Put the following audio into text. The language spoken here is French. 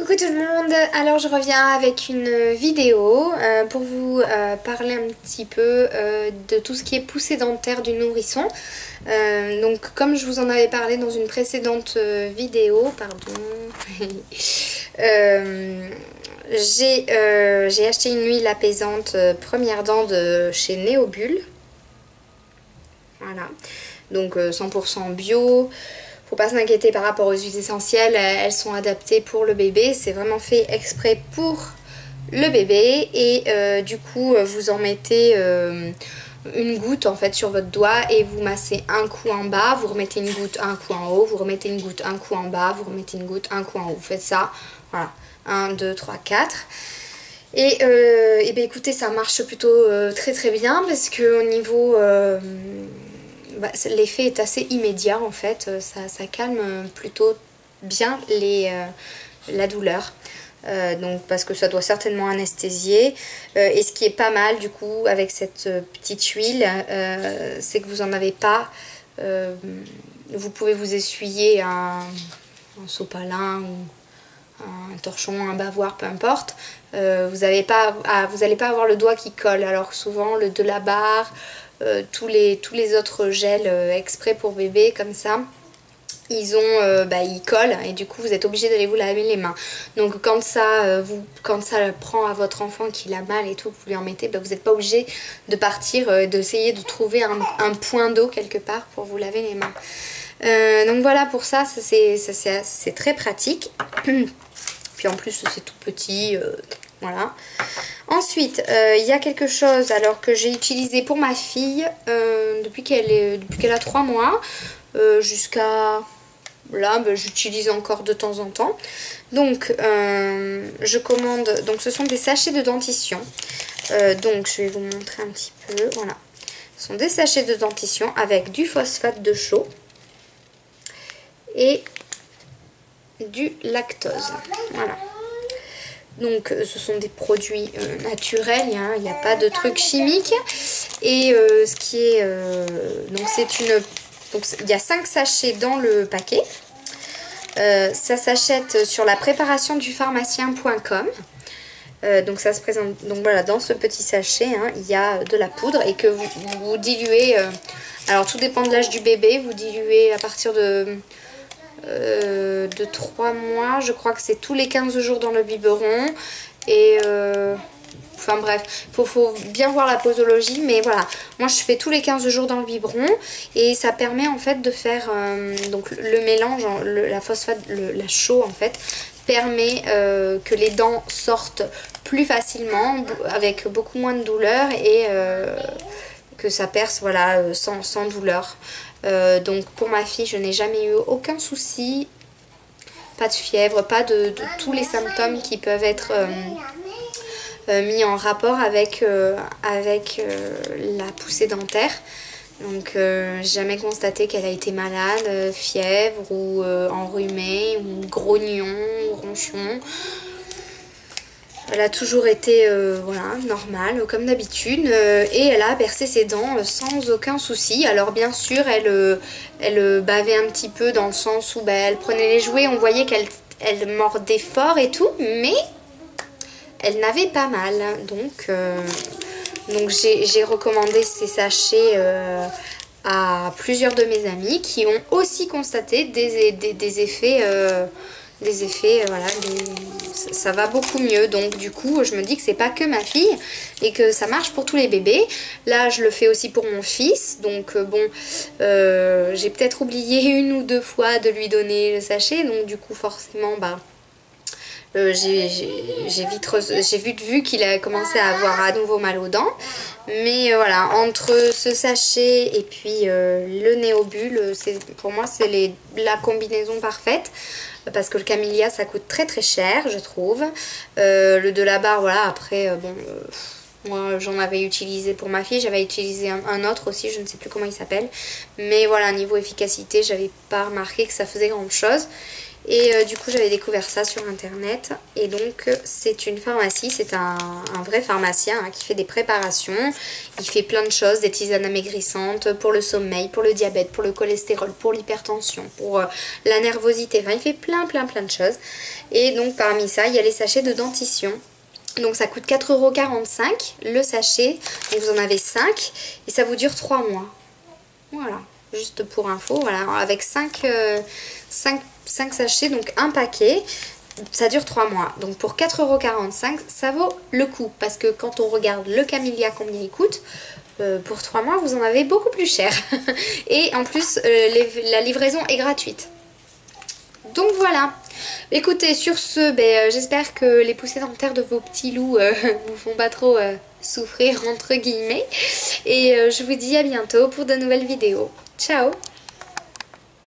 Coucou tout le monde, alors je reviens avec une vidéo pour vous parler un petit peu de tout ce qui est poussée dentaire du nourrisson. Donc comme je vous en avais parlé dans une précédente vidéo, j'ai acheté une huile apaisante première dent de chez Neobull. Voilà, donc 100% bio. Faut pas s'inquiéter par rapport aux huiles essentielles, elles sont adaptées pour le bébé, c'est vraiment fait exprès pour le bébé et du coup vous en mettez une goutte en fait sur votre doigt et vous massez un coup en bas, vous remettez une goutte un coup en haut, vous remettez une goutte un coup en bas, vous remettez une goutte un coup en haut, vous faites ça, voilà, 1, 2, 3, 4. Et ben écoutez, ça marche plutôt très très bien parce que au niveau l'effet est assez immédiat en fait, ça calme plutôt bien la douleur. Donc parce que ça doit certainement anesthésier et ce qui est pas mal du coup avec cette petite huile, c'est que vous en avez pas, vous pouvez vous essuyer un sopalin ou un torchon, un bavoir, peu importe. Vous n'allez pas avoir le doigt qui colle, alors souvent le de la barre, tous les autres gels exprès pour bébé comme ça, ils collent et du coup vous êtes obligé d'aller vous laver les mains. Donc quand ça prend à votre enfant qu'il a mal et tout, vous lui en mettez, vous n'êtes pas obligé de partir, d'essayer de trouver un point d'eau quelque part pour vous laver les mains. Donc voilà, pour ça c'est très pratique. Puis en plus c'est tout petit, voilà. Ensuite il y a quelque chose alors que j'ai utilisé pour ma fille depuis qu'elle a 3 mois jusqu'à là, j'utilise encore de temps en temps. Donc je commande, donc ce sont des sachets de dentition. Donc je vais vous montrer un petit peu, voilà. Ce sont des sachets de dentition avec du phosphate de chaux et du lactose, voilà. Donc ce sont des produits naturels, il n'y a pas de trucs chimiques. Et ce qui est donc il y a 5 sachets dans le paquet. Ça s'achète sur la préparation du pharmacien.com. Donc ça se présente, donc voilà, dans ce petit sachet il y a de la poudre et que vous diluez, alors tout dépend de l'âge du bébé, vous diluez à partir de 3 mois, je crois que c'est tous les 15 jours dans le biberon. Et enfin bref, faut bien voir la posologie, mais voilà, moi je fais tous les 15 jours dans le biberon et ça permet en fait de faire donc le mélange, la phosphate, la chaux en fait permet que les dents sortent plus facilement avec beaucoup moins de douleur et que ça perce, voilà, sans douleur. Donc pour ma fille je n'ai jamais eu aucun souci, pas de fièvre, pas de tous les symptômes qui peuvent être mis en rapport avec la poussée dentaire. Donc jamais constaté qu'elle a été malade, fièvre ou enrhumée ou grognon ou ronchon. Elle a toujours été voilà, normale, comme d'habitude, et elle a percé ses dents sans aucun souci. Alors bien sûr, elle bavait un petit peu dans le sens où elle prenait les jouets, on voyait qu'elle mordait fort et tout, mais elle n'avait pas mal. Donc j'ai recommandé ces sachets à plusieurs de mes amis qui ont aussi constaté des effets... voilà, ça va beaucoup mieux. Donc du coup je me dis que c'est pas que ma fille et que ça marche pour tous les bébés. Là je le fais aussi pour mon fils, donc bon, j'ai peut-être oublié 1 ou 2 fois de lui donner le sachet, donc du coup forcément j'ai vite vu qu'il a commencé à avoir à nouveau mal aux dents. Mais voilà, entre ce sachet et puis le Neobull, pour moi c'est la combinaison parfaite. Parce que le camélia ça coûte très très cher, je trouve. Le de la barre, voilà, après moi j'en avais utilisé pour ma fille, j'avais utilisé un autre aussi, je ne sais plus comment il s'appelle. Mais voilà, niveau efficacité, j'avais pas remarqué que ça faisait grand chose. Et du coup j'avais découvert ça sur internet. Et donc c'est une pharmacie, c'est un vrai pharmacien hein, qui fait des préparations. Il fait plein de choses, des tisanes amaigrissantes pour le sommeil, pour le diabète, pour le cholestérol, pour l'hypertension, pour la nervosité. Enfin il fait plein de choses. Et donc parmi ça il y a les sachets de dentition. Donc ça coûte 4,45 € le sachet. Donc vous en avez 5 et ça vous dure 3 mois. Voilà, juste pour info, voilà, avec 5 sachets, donc un paquet, ça dure 3 mois. Donc pour 4,45 € ça vaut le coup. Parce que quand on regarde le Camellia combien il coûte, pour 3 mois vous en avez beaucoup plus cher. Et en plus la livraison est gratuite. Donc voilà. Écoutez, sur ce, j'espère que les poussées dentaires de vos petits loups vous font pas trop souffrir entre guillemets. Et je vous dis à bientôt pour de nouvelles vidéos. Ciao!